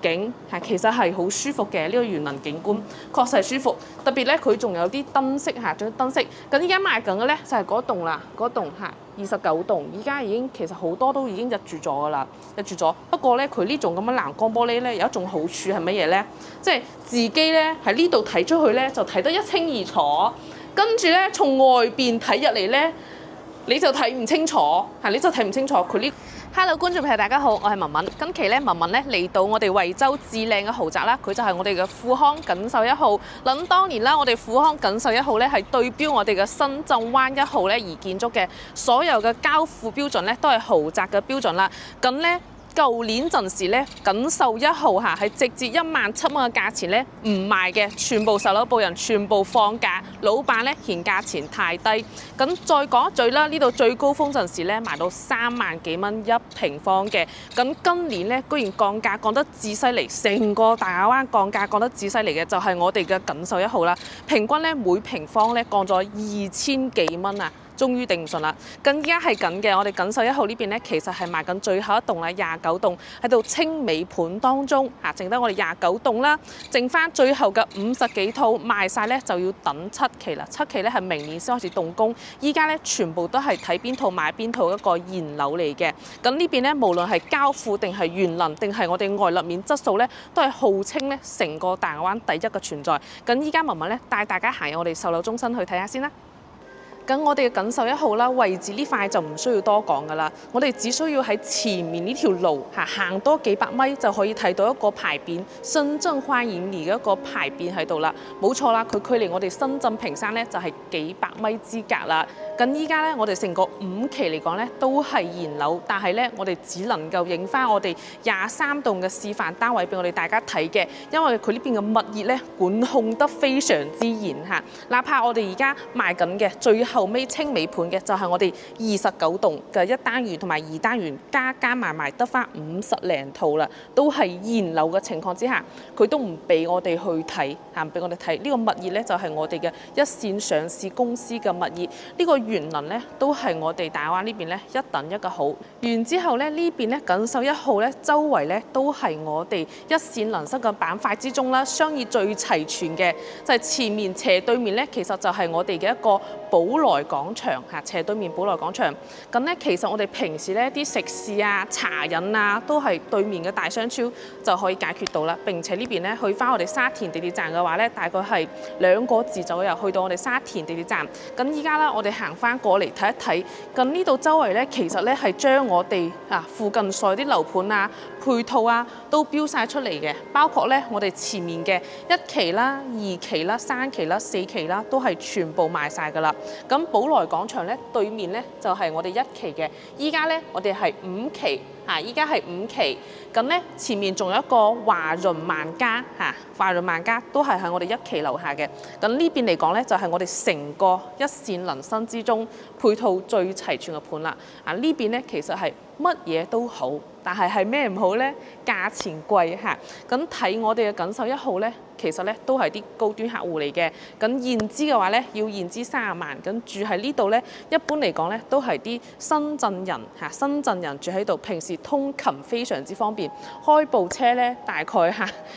境係其實係好舒服嘅，呢個園林景觀確實係舒服。特別咧，佢仲有啲燈飾嚇，仲有燈飾。咁依家賣緊嘅咧就係嗰棟啦，嗰棟嚇29棟，依家已經其實好多都已經入住咗噶啦，入住咗。不過咧，佢呢種咁嘅藍光玻璃咧有一種好處係乜嘢咧？即係自己咧喺呢度睇出去咧就睇得一清二楚，跟住咧從外邊睇入嚟咧你就睇唔清楚嚇，你就睇唔清楚佢呢。Hello， 觀眾朋友大家好，我係文文。今期咧文文咧嚟到我哋惠州至靚嘅豪宅啦，佢就係我哋嘅富康錦繡1號。諗當年啦，我哋富康錦繡1號咧係對標我哋嘅深圳灣1號咧而建築嘅，所有嘅交付標準咧都係豪宅嘅標準啦。咁咧。舊年陣時咧，錦繡1號嚇係直接17000蚊嘅價錢咧唔賣嘅，全部售樓部人全部放價，老闆咧嫌價錢太低。咁再講一句啦，呢度最高峰陣時咧賣到3萬幾蚊1平方嘅，咁今年咧居然降價降得至犀利，成個大亞灣降價降得至犀利嘅就係我哋嘅錦繡1號啦，平均咧每平方咧降咗2000幾蚊啊！終於頂唔順啦！咁依家係緊嘅，我哋錦繡1號呢邊咧，其實係賣緊最後一棟啦，29棟喺度清尾盤當中嚇，剩低我哋29棟啦，剩翻最後嘅50幾套賣晒咧，就要等7期啦。7期咧係明年先開始動工，依家咧全部都係睇邊套買邊套一個現樓嚟嘅。咁呢邊咧，無論係交付定係園林定係我哋外立面質素咧，都係號稱咧成個大亞灣第一嘅存在。咁依家文文咧帶大家行入我哋售樓中心去睇下先啦。咁我哋嘅錦繡1號啦，位置呢塊就唔需要多講噶啦，我哋只需要喺前面呢條路行多幾百米就可以睇到一個牌匾，深圳歡迎你嘅一個牌匾喺度啦。冇錯啦，佢距離我哋深圳坪山咧就係幾百米之隔啦。咁依家咧，我哋成個5期嚟講咧都係現樓，但係咧我哋只能夠影翻我哋23棟嘅示範單位俾我哋大家睇嘅，因為佢呢邊嘅物業咧管控得非常之嚴嚇。哪怕我哋而家賣緊嘅最後尾清尾盤嘅就係我哋29棟嘅1單元同埋2單元加埋得翻50零套啦，都係現樓嘅情況之下，佢都唔俾我哋去睇嚇，唔俾我哋睇呢個物業咧就係我哋嘅一線上市公司嘅物業，呢個園林咧都係我哋大亞灣呢邊咧一等一個好。完之後咧呢邊咧錦繡1號咧周圍咧都係我哋一線能室嘅板塊之中啦，商業最齊全嘅就係前面斜對面咧，其實就係我哋嘅一個寶來廣場嚇，斜對面寶來廣場。咁咧其實我哋平時咧啲食肆啊、茶飲啊都係對面嘅大商超就可以解決到啦。並且呢邊咧去翻我哋沙田地鐵站嘅話咧，大概係2個字左右去到我哋沙田地鐵站。咁依家啦，我哋行翻過嚟睇一睇，咁呢度周圍咧其實咧係將我哋附近所有啲樓盤啊、配套啊都標晒出嚟嘅，包括咧我哋前面嘅1期啦、2期啦、3期啦、4期啦，都係全部賣晒㗎啦。咁寶來廣場咧對面咧就係我哋1期嘅，依家咧我哋係5期。依家係5期，咁咧前面仲有一個華潤萬家華潤萬家都係喺我哋1期樓下嘅。咁呢邊嚟講咧，就係我哋成個一線能生之中配套最齊全嘅盤啦。呢邊咧其實係乜嘢都好，但係咩唔好咧？價錢貴嚇。咁睇我哋嘅錦繡1號咧，其實咧都係啲高端客戶嚟嘅。咁現資嘅話咧，要現資30萬。咁住喺呢度咧，一般嚟講咧都係啲深圳人深圳人住喺度，平時通勤非常之方便，開部車咧大概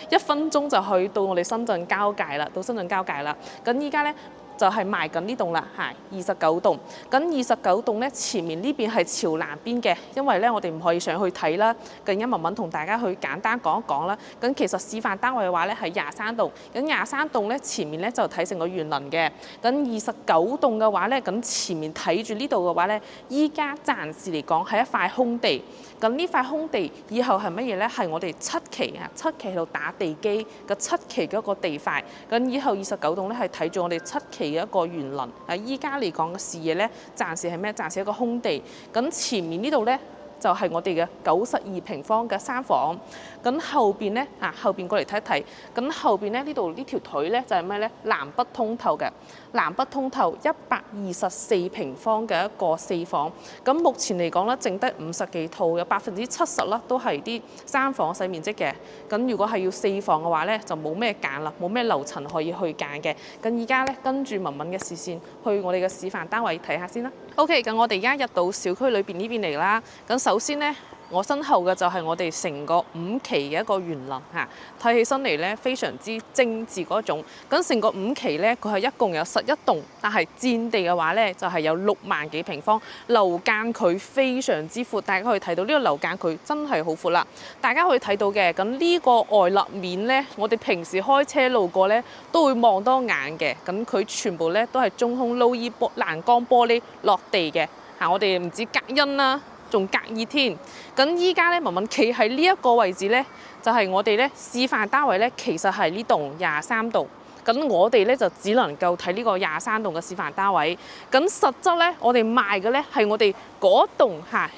1分鐘就去到我哋深圳交界啦，到深圳交界啦。咁依家咧就係賣緊呢棟啦，29棟。咁29棟咧前面呢邊係朝南邊嘅，因為咧我哋唔可以上去睇啦。咁而家文文同大家去簡單講一講啦。咁其實示範單位嘅話咧係23棟，咁23棟咧前面咧就睇成個園林嘅。咁29棟嘅話咧，咁前面睇住呢度嘅話咧，依家暫時嚟講係一塊空地。咁呢塊空地以後係乜嘢咧？係我哋7期7期喺度打地基嘅7期嘅一個地塊。咁以後29棟咧係睇住我哋7期嘅一個園林。依家嚟講嘅視野咧，暫時係咩？暫時一個空地。咁前面呢度咧，就係我哋嘅92平方嘅3房，咁後邊咧後邊過嚟睇一睇，咁後邊咧呢度呢條腿咧就係咩咧？南北通透嘅，南北通透124平方嘅一個4房，咁目前嚟講咧，剩低50幾套，有70%啦都係啲3房細面積嘅，咁如果係要4房嘅話咧，就冇咩揀啦，冇咩樓層可以去揀嘅，咁而家咧跟住文文嘅視線去我哋嘅示範單位睇下先啦。OK， 咁我哋而家入到小區裏邊呢邊嚟啦，咁首先咧我身後嘅就係我哋成個5期嘅一個園林嚇，睇起身嚟咧非常之精緻嗰種。咁成個5期咧，佢係一共有11棟，但係佔地嘅話咧就係有6萬幾平方，樓間距非常之闊，大家可以睇到呢個樓間距真係好闊啦。大家可以睇到嘅，咁呢個外立面咧，我哋平時開車路過咧都會望多眼嘅。咁佢全部咧都係中空鋁衣欄杆玻璃落地嘅嚇，我哋唔止隔音啦，仲隔熱添。咁依家咧，文文企喺呢一個位置咧，就係我哋咧示範單位咧，其實係呢棟23棟。咁我哋咧就只能夠睇呢個23棟嘅示範單位。咁實質咧，我哋賣嘅咧係我哋嗰棟嚇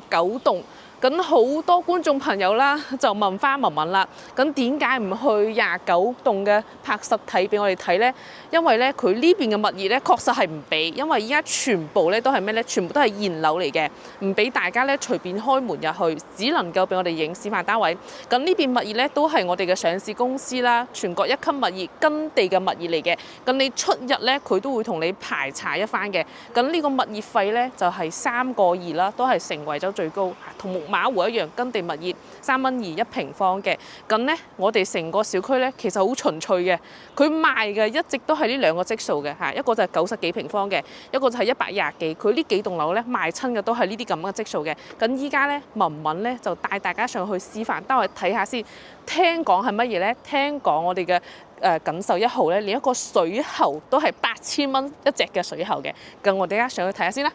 29棟。咁好多觀眾朋友啦，就問翻文文啦。咁點解唔去29棟嘅拍實體俾我哋睇呢？因為咧佢呢邊嘅物業咧確實係唔俾，因為依家全部咧都係咩咧？全部都係現樓嚟嘅，唔俾大家咧隨便開門入去，只能夠俾我哋影示範單位。咁呢邊物業咧都係我哋嘅上市公司啦，全國1級物業跟地嘅物業嚟嘅。咁你出入咧佢都會同你排查一番嘅。咁呢個物業費咧就係3個2啦，都係成為咗最高，同馬湖一樣，跟地物業3蚊2一平方嘅。咁咧，我哋成個小區咧，其實好純粹嘅。佢賣嘅一直都係呢2個積數嘅嚇，一個就係90幾平方嘅，一個就係120幾。佢呢幾棟樓咧賣親嘅都係呢啲咁嘅積數嘅。咁依家咧，文文咧就帶大家上去示範單位睇下先。聽講係乜嘢咧？聽講我哋嘅錦繡1號咧，連一個水喉都係8000蚊一隻嘅水喉嘅。咁我哋而家上去睇下先啦。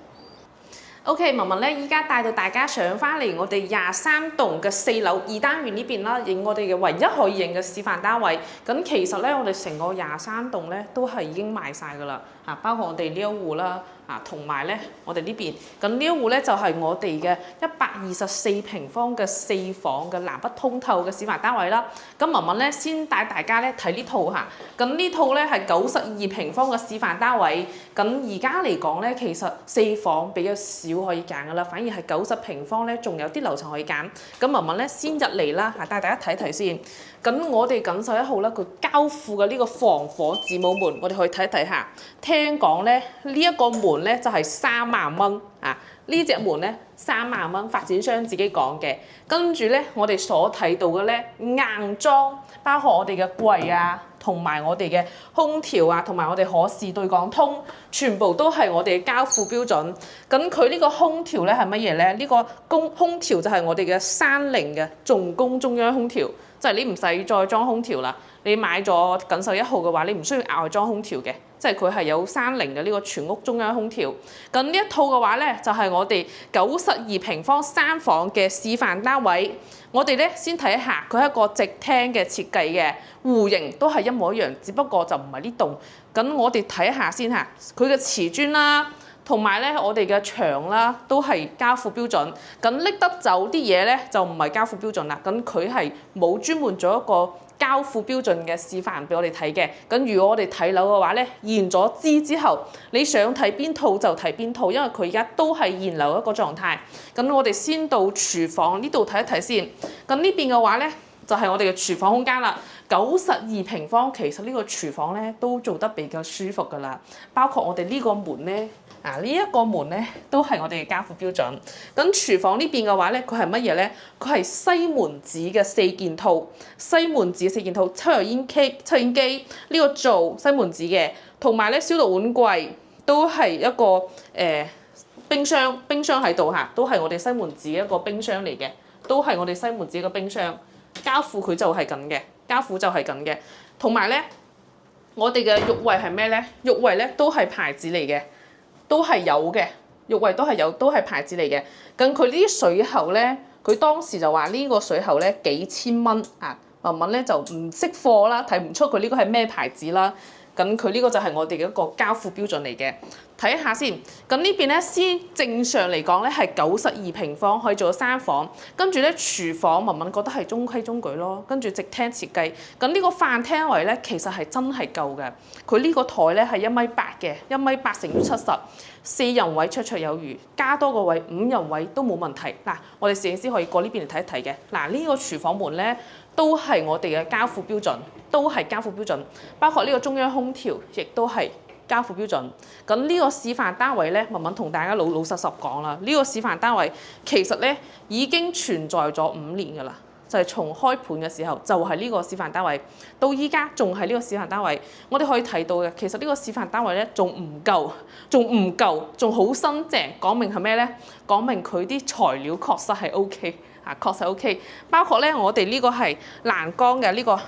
OK， 文文咧依家帶到大家上翻嚟我哋23棟嘅4樓2單元呢邊啦，影我哋嘅唯一可以影嘅示範單位。咁其實咧，我哋成個23棟咧都係已經賣晒㗎啦，嚇，包括我哋呢一戶啦，同埋咧我哋呢邊。咁呢一戶咧就係我哋嘅124平方嘅4房嘅南北通透嘅示範單位啦。咁文文咧先帶大家咧睇呢套嚇。咁呢套咧係92平方嘅示範單位。咁而家嚟講咧，其實4房比較少可以揀㗎啦，反而係90平方咧，仲有啲樓層可以揀。咁文文咧先入嚟啦，帶大家睇睇先。咁我哋錦繡1號咧，佢交付嘅呢個防火子母門，我哋可以睇一睇下。聽講咧呢一個門咧就係3萬蚊啊！呢隻門咧3萬蚊，發展商自己講嘅。跟住咧，我哋所睇到嘅咧硬裝，包括我哋嘅櫃啊，同埋我哋嘅空調啊，同埋我哋可視對講通，全部都係我哋嘅交付標準。咁佢呢個空調咧係乜嘢咧？呢個空調就係我哋嘅30嘅重工中央空調，即係你唔使再裝空調啦。你買咗錦繡1號嘅話，你唔需要額外裝空調嘅，即係佢係有30嘅呢個全屋中央空調。咁呢一套嘅話咧，就係我哋92平方3房嘅示範單位。我哋咧先睇下，佢係一個直廳嘅設計嘅，戶型都係一模一樣，只不過就唔係呢棟。咁我哋睇下先嚇，佢嘅瓷磚啦，同埋咧我哋嘅牆啦，都係交付標準。咁拎得走啲嘢咧，就唔係交付標準啦。咁佢係冇專門做一個交付標準嘅示範俾我哋睇嘅。咁如果我哋睇樓嘅話咧，驗咗資之後，你想睇邊套就睇邊套，因為佢而家都係現樓一個狀態。咁我哋先到廚房呢度睇一睇先。咁呢邊嘅話咧，就係我哋嘅廚房空間啦。92平方，其實呢個廚房咧都做得比較舒服㗎啦。包括我哋呢個門咧。呢一個門咧都係我哋嘅交付標準。咁廚房呢邊嘅話咧，佢係乜嘢咧？佢係西門子嘅4件套，西門子4件套，抽油煙機呢個做西門子嘅，同埋咧消毒碗櫃都係一個冰箱喺度嚇，都係我哋西門子一個冰箱嚟嘅，都係我哋西門子一個冰箱。交付佢就係咁嘅，交付就係咁嘅。同埋咧，我哋嘅浴櫃係咩咧？浴櫃咧都係牌子嚟嘅。都係有嘅，浴櫃都係有，都係牌子嚟嘅。咁佢呢啲水喉咧，佢當時就話呢個水喉咧幾千蚊啊，文文咧就唔識貨啦，睇唔出佢呢個係咩牌子啦。咁佢呢個就係我哋嘅一個交付標準嚟嘅。睇下先，咁呢邊咧先正常嚟講咧係92平方可以做到3房，跟住咧廚房文文覺得係中規中矩咯，跟住直廳設計。咁呢個飯廳位咧其實係真係夠嘅，佢呢個台咧係1.8米嘅，1.8米乘以70， 4人位綽綽有餘，加多個位5人位都冇問題。嗱，我哋攝影師可以過呢邊嚟睇一睇嘅。嗱，呢個廚房門咧都係我哋嘅交付標準，都係交付標準，包括呢個中央空調亦都係交付標準。咁呢個示範單位咧，文文同大家老實講啦，呢個示範單位其實咧已經存在咗5年㗎啦。就係從開盤嘅時候，就係呢個示範單位，到依家仲係呢個示範單位。我哋可以睇到嘅，其實呢個示範單位咧仲唔夠，仲好新淨。講明係咩咧？講明佢啲材料確實係 OK 啊，確實 OK。包括咧，我哋呢個係欄杆嘅呢個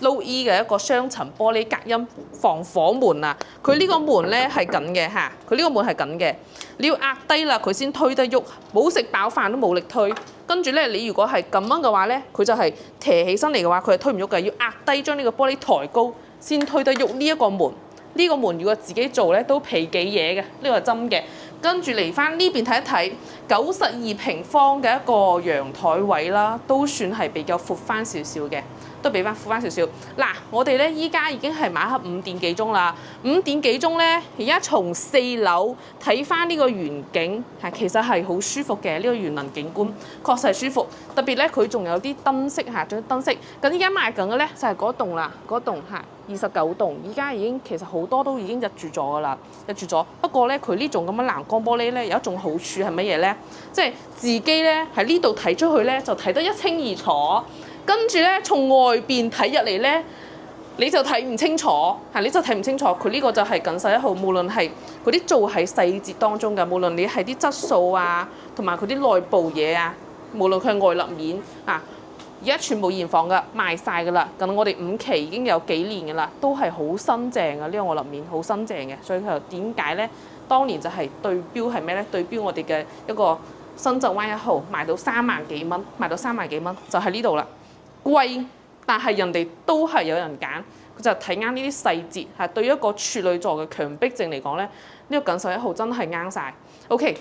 Low E 嘅一個雙層玻璃隔音防火門啊。佢呢個門咧係緊嘅嚇，佢呢個門係緊嘅。你要壓低啦，佢先推得喐。冇食飽飯都冇力推。跟住咧，你如果係咁樣嘅話咧，佢就係斜起身嚟嘅話，佢係推唔喐嘅。要壓低將呢個玻璃抬高，先推得喐呢一個門。呢個門如果自己做咧，都皮幾嘢嘅，呢個係真嘅。跟住嚟翻呢邊睇一睇，92平方嘅一個陽台位啦，都算係比較闊翻少少嘅。都俾翻闊翻少少。嗱，我哋咧依家已經係晚黑5點幾鐘啦。5點幾鐘咧，而家從4樓睇翻呢個園景，其實係好舒服嘅。呢個園林景觀確實係舒服。特別咧，佢仲有啲燈飾嚇，仲有燈飾。咁依家賣緊嘅咧就係嗰棟啦，嗰棟嚇29棟，依家已經其實好多都已經入住咗噶啦，入住咗。不過咧，佢呢種咁嘅欄杆玻璃咧有一種好處係乜嘢咧？即係自己咧喺呢度睇出去咧就睇得一清二楚。跟住咧，從外邊睇入嚟咧，你就睇唔清楚，你就睇唔清楚。佢呢個就係謹慎1號，無論係嗰啲做喺細節當中嘅，無論你係啲質素啊，同埋佢啲內部嘢啊，無論佢係外立面啊，而家全部現房嘅賣晒㗎啦。咁我哋5期已經有幾年㗎啦，都係好新淨嘅，呢個外立面好新淨嘅。所以佢又點解咧？當年就係對標係咩咧？對標我哋嘅一個深圳灣1號賣到3萬幾蚊，賣到3萬幾蚊，就喺呢度啦。貴，但係人哋都係有人揀，佢就睇啱呢啲細節。係對於一個處女座嘅強迫症嚟講咧，呢個謹慎1號真係啱晒。OK，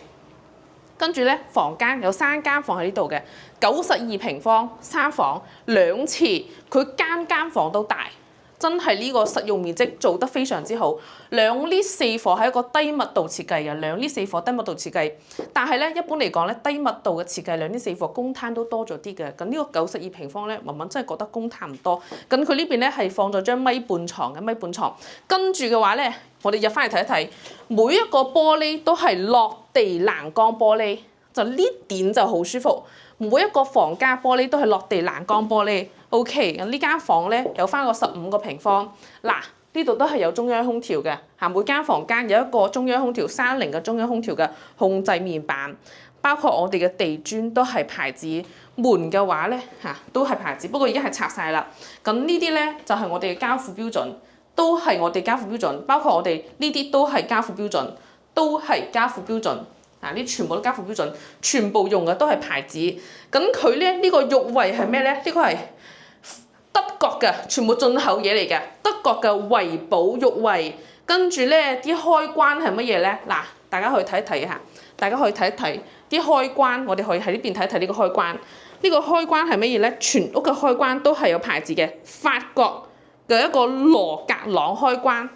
跟住咧，房間有3間房喺呢度嘅，92平方3房2廁，佢間房都大。真係呢個實用面積做得非常之好，2 lift 4房係一個低密度設計嘅，2 lift 4房低密度設計。但係咧，一般嚟講咧，低密度嘅設計2 lift 4房公攤都多咗啲嘅。咁呢個92平方咧，文文真係覺得公攤唔多。咁佢呢邊咧係放咗張米半床嘅米半床。跟住嘅話咧，我哋入翻嚟睇一睇，每一個玻璃都係落地欄杆玻璃，就呢點就好舒服。每一個房間玻璃都係落地欄杆玻璃。OK， 咁呢間房咧有翻個15個平方，嗱呢度都係有中央空調嘅嚇，每間房間有一個中央空調30嘅中央空調嘅控制面板，包括我哋嘅地磚都係牌子，門嘅話咧嚇都係牌子，不過而家係拆晒啦。咁呢啲咧就係我哋嘅交付標準，都係我哋交付標準，包括我哋呢啲都係交付標準，都係交付標準。嗱，呢全部都交付標準，全部用嘅都係牌子。咁佢咧呢個浴櫃係咩咧？呢個係德國嘅，全部進口嘢嚟嘅，德國嘅維寶浴櫃。跟住咧啲開關係乜嘢咧？嗱，大家可以睇一睇下，大家可以睇一睇啲開關。我哋可以喺呢邊睇一睇呢個開關。呢個開關係乜嘢咧？全屋嘅開關都係有牌子嘅，法國嘅一個羅格朗開關。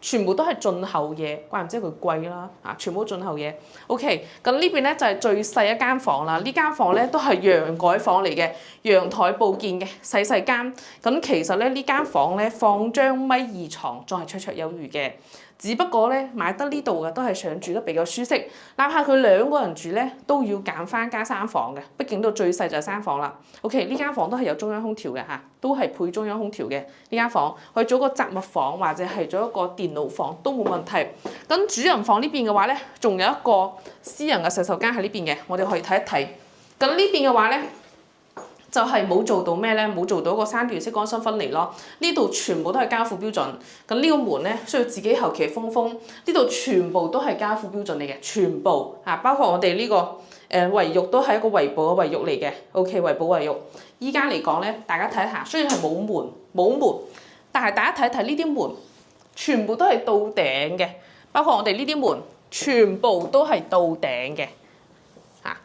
全部都係進口嘢，怪唔知佢貴啦嚇！全部都進口嘢。OK， 咁呢邊咧就係最細一間房啦。呢間房咧都係陽改房嚟嘅，陽台佈建嘅細細間。咁其實咧呢間房咧放張米2床仲係綽綽有餘嘅。只不過咧買得呢度嘅都係想住得比較舒適，哪怕佢2個人住咧都要揀翻間3房嘅，畢竟到最細就係3房啦。OK， 呢間房都係有中央空調嘅嚇，都係配中央空調嘅呢間房，可以做個雜物房或者係做一個電腦房都冇問題。咁主人房呢邊嘅話咧，仲有一個私人嘅洗手間喺呢邊嘅，我哋可以睇一睇。咁呢邊嘅話咧，就係冇做到咩咧？冇做到個3段式乾濕分離咯。呢度全部都係交付標準。咁呢個門咧需要自己後期封封。呢度全部都係交付標準嚟嘅，全部啊，包括我哋呢個衛浴都係一個維寶嘅衛浴嚟嘅。OK， 維寶衛浴。依家嚟講咧，大家睇下，雖然係冇門，但係大家睇睇呢啲門，全部都係到頂嘅。包括我哋呢啲門，全部都係到頂嘅。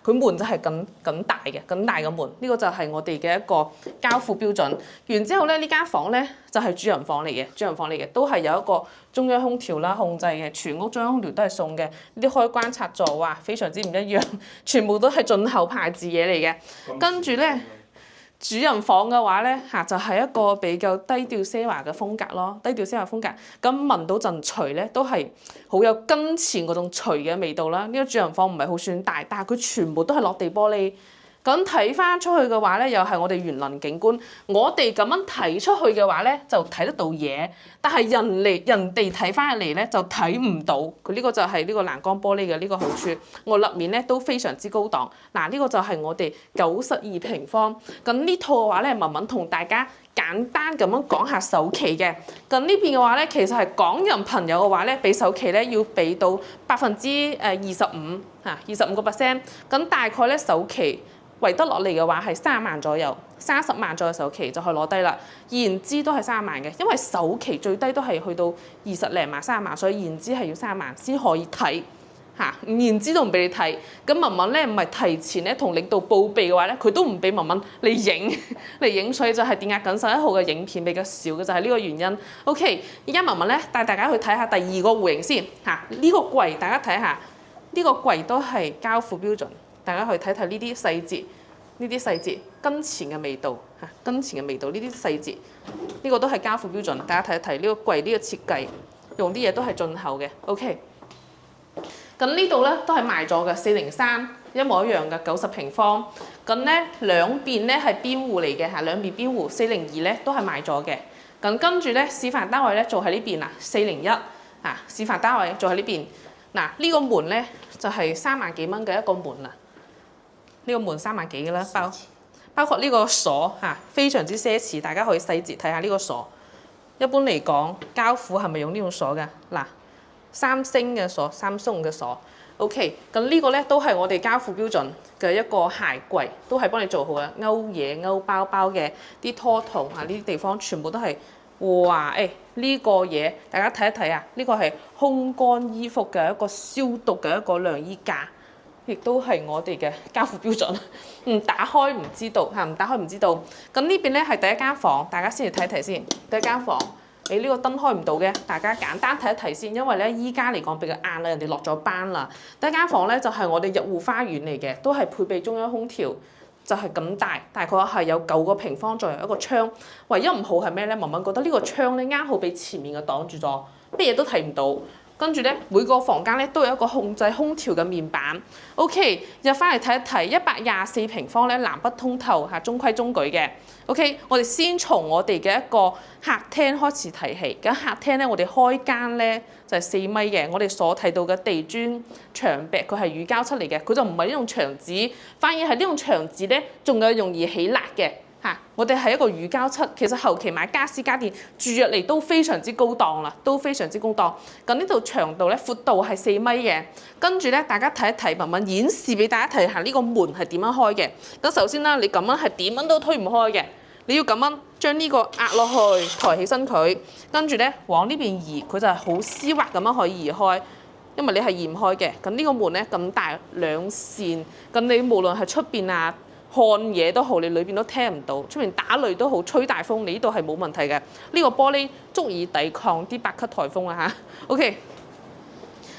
佢門就係咁大嘅，咁大嘅門，呢個就係我哋嘅一個交付標準。完之後咧，呢間房咧就係主人房嚟嘅，都係有一個中央空調啦，控制嘅，全屋中央空調都係送嘅。呢啲開關插座非常之唔一樣，全部都係進口牌子嘢嚟嘅。跟住咧，主人房嘅話咧就係一個比較低調奢華嘅風格咯，低調奢華風格。咁聞到陣除咧都係好有跟前嗰種除嘅味道啦。呢個主人房唔係好算大，但係佢全部都係落地玻璃。咁睇翻出去嘅話咧，又係我哋園林景觀。我哋咁樣睇出去嘅話咧，就睇得到嘢。但係人哋睇翻嚟咧，就睇唔到。佢呢個就係呢個欄杆玻璃嘅呢個好處。我立面咧都非常之高檔。嗱，呢個就係我哋92平方。咁呢套嘅話咧，文文同大家簡單咁樣講下首期嘅。咁呢邊嘅話咧，其實係港人朋友嘅話咧，俾首期咧要俾到25%嚇，25%。咁大概咧首期維得落嚟嘅話係30萬左右，30萬左右首期就可以攞低啦。現資都係30萬嘅，因為首期最低都係去到20零萬、30萬，所以現資係要30萬先可以睇嚇，現資都唔俾你睇。咁文文咧唔係提前咧同領導報備嘅話咧，佢都唔俾文文你影，所以就係電壓緊11號嘅影片比較少嘅，就係呢個原因。OK， 依家文文咧帶大家去睇下第二個戶型先嚇，呢個櫃大家睇下，呢個櫃都係交付標準。大家去睇睇呢啲細節，跟前嘅味道嚇，跟前嘅味道呢啲細節，呢個都係交付標準。大家睇一睇呢個櫃呢個設計，用啲嘢都係進口嘅。OK， 咁呢度咧都係賣咗嘅403，一模一樣嘅90平方。咁咧兩邊咧係邊戶嚟嘅嚇，兩邊邊戶402咧都係賣咗嘅。咁跟住咧示範單位咧做喺呢邊啊，401啊，示範單位做喺呢邊。嗱，呢個門咧就係3萬幾蚊嘅一個門啊。呢個門3萬幾嘅啦，包括呢個鎖嚇，非常之奢侈。大家可以細節睇下呢個鎖。一般嚟講，交付係咪用呢種鎖嘅？嗱，三星嘅鎖，Samsung嘅鎖。OK， 咁呢個咧都係我哋交付標準嘅一個鞋櫃，都係幫你做好嘅。勾嘢、勾包包嘅啲拖筒啊，呢啲地方全部都係哇！呢個嘢大家睇一睇啊，呢個係烘乾衣服嘅一個消毒嘅一個晾衣架。亦都係我哋嘅交付標準，唔打開唔知道嚇，唔打開唔知道。咁呢邊咧係第一間房，大家先嚟睇一睇先。第一間房，你呢個燈開唔到嘅，大家簡單睇一睇先，因為咧依家嚟講比較晏啦，人哋落咗班啦。第一間房咧就係我哋入戶花園嚟嘅，都係配備中央空調，就係咁大，大概係有9個平方左右一個窗。唯一唔好係咩咧？文文覺得呢個窗咧啱好俾前面嘅擋住咗，乜嘢都睇唔到。跟住咧，每個房間咧都有一個控制空調嘅面板。OK， 入翻嚟睇一睇，124平方咧，南北通透嚇，中規中矩嘅。OK， 我哋先從我哋嘅一個客廳開始睇起。咁客廳咧，我哋開間咧就係4米嘅。我哋所睇到嘅地磚牆壁，佢係乳膠漆嚟嘅，佢就唔係呢種牆紙，反而係呢種牆紙咧，仲有容易起辣嘅。我哋係一個乳膠漆，其實後期買家私家電住入嚟都非常之高檔啦，都非常之高檔。咁呢度長度咧，闊度係4米嘅。跟住咧，大家睇一睇，文文演示俾大家睇下呢個門係點樣開嘅。咁首先啦，你咁樣係點樣都推唔開嘅，你要咁樣將呢個壓落去，抬起身佢，跟住咧往呢邊移，佢就係好絲滑咁樣可以移開。因為你係移唔開嘅。咁呢個門咧咁大兩扇，咁你無論係出邊啊，看嘢都好，你裏邊都聽唔到，出面打雷都好，吹大風，你呢度係冇問題嘅。呢個玻璃足以抵抗啲8級颱風啊嚇。OK，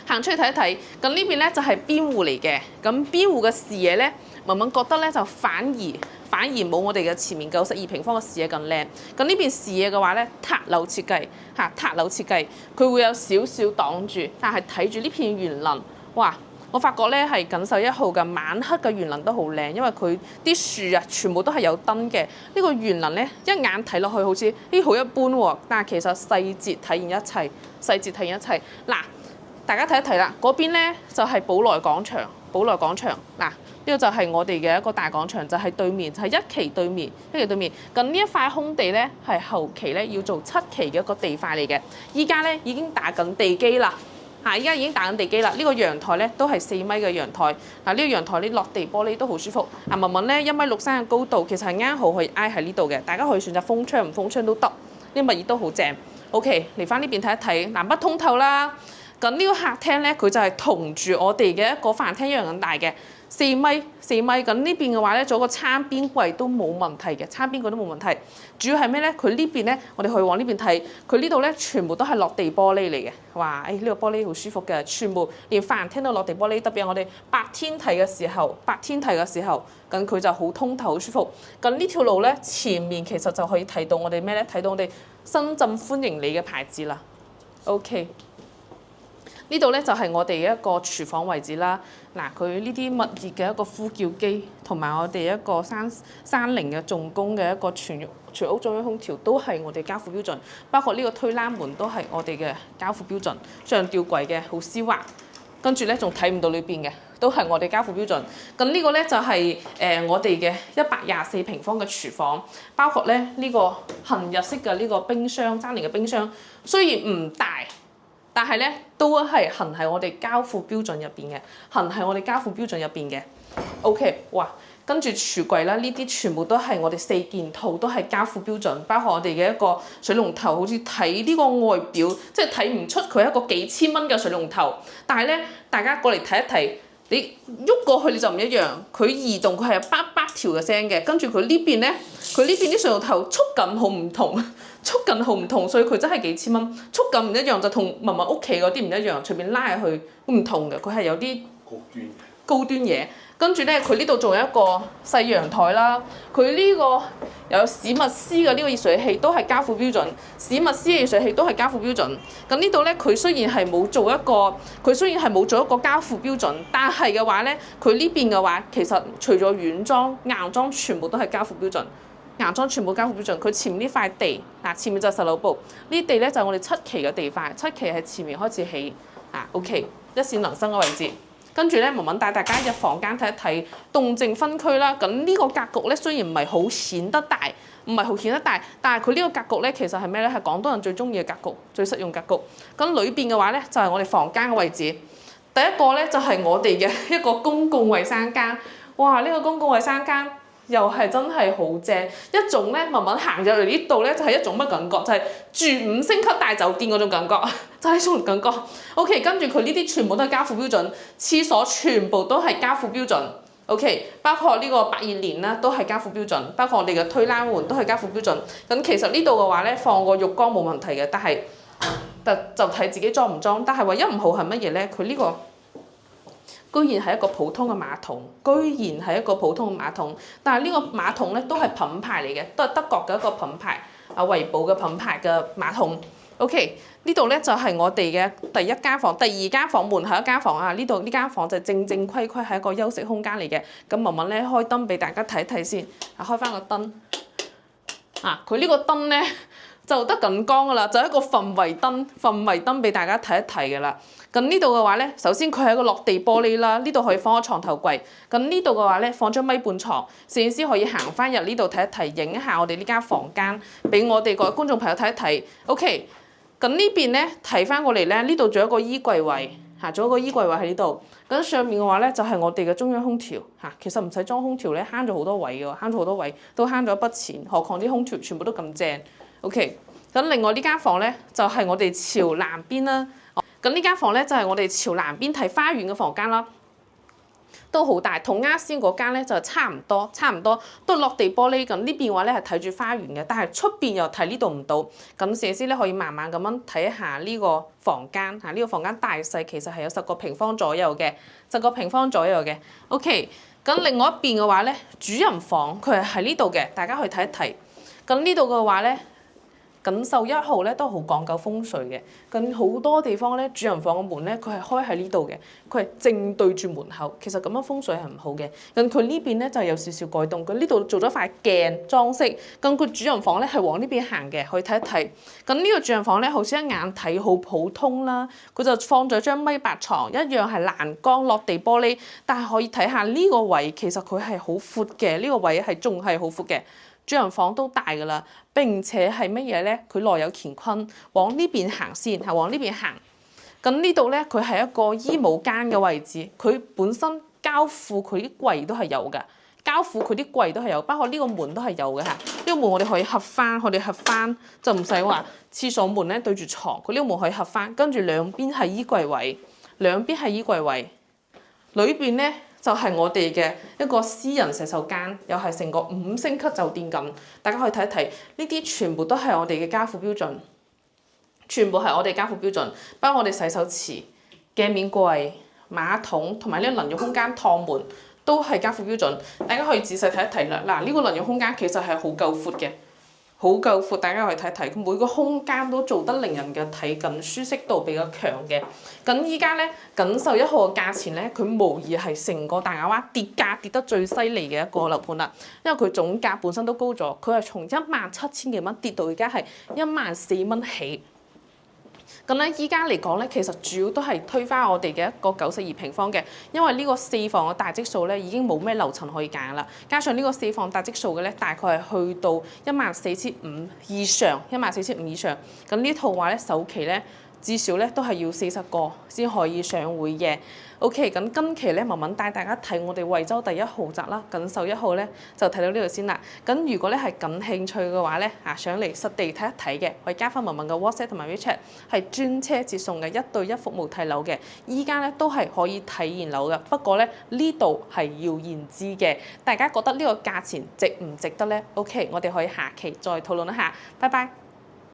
行出去睇一睇，咁呢邊咧就係邊戶嚟嘅。咁邊戶嘅視野咧，文文覺得咧就反而冇我哋嘅前面92平方嘅視野咁靚。咁呢邊視野嘅話咧，塔樓設計嚇，塔樓設計，佢會有少少擋住，但係睇住呢片園林，哇！我發覺咧係錦繡1號嘅晚黑嘅園林都好靚，因為佢啲樹啊全部都係有燈嘅。呢個園林咧一眼睇落去好似好一般喎，但係其實細節體現一切，細節體現一切。嗱，大家睇一睇啦，嗰邊咧就係寶來廣場，寶來廣場嗱，呢個就係我哋嘅一個大廣場，就係對面，就係1期對面，1期對面。咁呢一塊空地咧係後期咧要做7期嘅一個地塊嚟嘅，依家咧已經打緊地基啦。依家已經打緊地基啦！呢個陽台咧都係4米嘅陽台。嗱，呢個陽台你落地玻璃都好舒服。文文咧1.63米嘅高度，其實係啱好可以挨喺呢度嘅。大家可以選擇封窗唔封窗都得。呢個物業都好正。OK， 嚟翻呢邊睇一睇，南北通透啦。咁呢個客廳咧，佢就係同住我哋嘅一個飯廳一樣咁大嘅。4米4米，咁呢邊嘅話咧，做一個餐邊櫃都冇問題嘅，餐邊櫃都冇問題。主要係咩咧？佢呢邊咧，我哋可以往呢邊睇，佢呢度咧全部都係落地玻璃嚟嘅。哇！呢個玻璃好舒服嘅，全部連飯廳都落地玻璃，特別係我哋白天睇嘅時候，咁佢就好通透，好舒服。咁呢條路咧，前面其實就可以睇到我哋咩咧？睇到我哋深圳歡迎你嘅牌子啦。OK。呢度咧就係我哋一個廚房位置啦。嗱，佢呢啲密熱嘅一個呼叫機，同埋我哋一個三菱嘅重工嘅一個全屋中央空調，都係我哋交付標準。包括呢個推拉門都係我哋嘅交付標準。上吊櫃嘅好絲滑，跟住咧仲睇唔到裏邊嘅，都係我哋交付標準。咁呢個咧就係我哋嘅124平方嘅廚房，包括咧呢個恆日式嘅呢個冰箱，三菱嘅冰箱，雖然唔大。但係咧，都係行喺我哋交付標準入邊嘅，行喺我哋交付標準入邊嘅。OK， 哇！跟住櫥櫃啦，呢啲全部都係我哋4件套，都係交付標準，包括我哋嘅一個水龍頭，好似睇呢個外表，即係睇唔出佢係一個幾千蚊嘅水龍頭。但係咧，大家過嚟睇一睇，你喐過去你就唔一樣，佢移動佢係叭叭條嘅聲嘅，跟住佢呢邊咧，佢呢邊啲水龍頭觸感好唔同。觸感好唔同，所以佢真係幾千蚊。觸感唔一樣就同文文屋企嗰啲唔一樣，隨便拉入去唔同嘅，佢係有啲高端嘢。跟住咧，佢呢度仲有一個細陽台啦。佢呢個有史密斯嘅呢個熱水器都係交付標準，史密斯嘅熱水器都係交付標準。咁呢度咧，佢雖然係冇做一個交付標準，但係嘅話咧，佢呢邊嘅話其實除咗軟裝、硬裝全部都係交付標準。硬裝全部交付標準，佢前面呢塊地，前面就係十樓部，呢地咧就係我哋7期嘅地塊，7期係前面開始起，OK， 一線能生嘅位置。跟住咧，文文帶大家入房間睇一睇動靜分區啦。咁呢個格局咧雖然唔係好顯得大，但係佢呢個格局咧其實係咩咧？係廣東人最中意嘅格局，最實用格局。咁裏邊嘅話咧就係我哋房間嘅位置。第一個咧就係我哋嘅一個公共衞生間。哇！呢個公共衞生間又係真係好正，一種咧慢慢行入嚟呢度咧就係一種乜感覺？就係住5星級大酒店嗰種感覺，就係呢種感覺。OK， 跟住佢呢啲全部都係交付標準，廁所全部都係交付標準。OK， 包括呢個百葉簾啦都係交付標準，包括我哋嘅推拉門都係交付標準。咁其實呢度嘅話咧放個浴缸冇問題嘅，但係就睇自己裝唔裝。但係唯一唔好係乜嘢咧？佢呢個居然係一個普通嘅馬桶，但係呢個馬桶咧都係品牌嚟嘅，都係德國嘅一個品牌，維寶嘅品牌嘅馬桶。OK， 呢度咧就係我哋嘅第一間房，第二間房門口一間房啊。呢間房就正正規規係一個休息空間嚟嘅。咁文文咧開燈俾大家睇一睇先，開翻個燈。佢呢個燈咧就得緊光噶啦，就一個氛圍燈俾大家睇一睇噶啦。咁呢度嘅話咧，首先佢係一個落地玻璃啦，呢度可以放個床頭櫃。咁呢度嘅話咧，放張米半床，攝影師可以行翻入呢度睇一睇，影下我哋呢間房間，俾我哋各位觀眾朋友睇一睇。OK， 咁呢邊咧睇翻過嚟咧，呢度仲有一個衣櫃位，仲有一個衣櫃位喺呢度。咁上面嘅話咧就係我哋嘅中央空調，其實唔使裝空調咧，慳咗好多位嘅，都慳咗一筆錢。何況啲空調全部都咁正。OK， 咁另外呢間房咧就係我哋朝南邊啦。咁呢間房咧就係我哋朝南邊睇花園嘅房間啦，都好大，同啱先嗰間咧就差唔多，都落地玻璃。咁呢邊嘅話咧係睇住花園嘅，但係出邊又睇呢度唔到。咁攝影師咧可以慢慢咁樣睇一下呢個房間，呢個房間大細其實係有10個平方左右嘅，10個平方左右嘅。OK， 咁另外一邊嘅話咧，主人房佢係喺呢度嘅，大家去睇一睇。咁呢度嘅話咧，錦繡1號咧都好講究風水嘅，咁好多地方咧主人房嘅門咧佢係開喺呢度嘅，佢係正對住門口，其實咁樣風水係唔好嘅。咁佢呢邊咧就有少少改動，佢呢度做咗塊鏡裝飾，咁佢主人房咧係往呢邊行嘅，可以睇一睇。咁呢個主人房咧好似一眼睇好普通啦，佢就放咗張米白床，一樣係欄杆落地玻璃，但係可以睇下呢個位其實佢係好闊嘅，呢個位係仲係好闊嘅。主人房都大㗎啦，並且係乜嘢咧？佢內有乾坤，往呢邊行先，係往呢邊行。咁呢度咧，佢係一個衣帽間嘅位置，佢本身交付佢啲櫃都係有㗎，包括呢個門都係有嘅嚇。呢個門我哋可以合翻，就唔使話廁所門咧對住床，佢呢個門可以合翻，跟住兩邊係衣櫃位，裏邊咧就係我哋嘅一個私人洗手間，又係成個5星級酒店咁。大家可以睇一睇，呢啲全部都係我哋嘅家父標準，全部係我哋家父標準，包括我哋洗手池、鏡面櫃、馬桶同埋呢個能用空間趟門都係家父標準。大家可以仔細睇一睇啦。嗱，呢個能用空間其實係好夠闊嘅。好夠闊，大家可以睇睇，每個空間都做得令人嘅睇感舒適度比較強嘅。咁依家咧，錦繡1號嘅價錢咧，佢無疑係成個大亞灣跌價跌得最犀利嘅一個樓盤啦。因為佢總價本身都高咗，佢係從17,000幾蚊跌到而家係14,000蚊起。咁咧，依家嚟講咧，其實主要都係推翻我哋嘅一個92平方嘅，因為呢個4房嘅大積數咧已經冇咩樓層可以揀啦。加上呢個4房大積數嘅咧，大概係去到14,500以上，14,500以上。咁呢套話咧，首期咧至少咧都係要40個先可以上會嘅。OK， 咁今期咧，文文帶大家睇我哋惠州第1豪宅啦，錦繡1號咧就睇到呢度先啦。咁如果咧係感興趣嘅話咧，上嚟實地睇一睇嘅，可以加翻文文嘅 WhatsApp 同埋 WeChat， 係專車接送嘅1對1服務睇樓嘅。依家咧都係可以睇現樓嘅，不過咧呢度係要現知嘅。大家覺得呢個價錢值唔值得咧？OK， 我哋可以下期再討論一下。拜拜。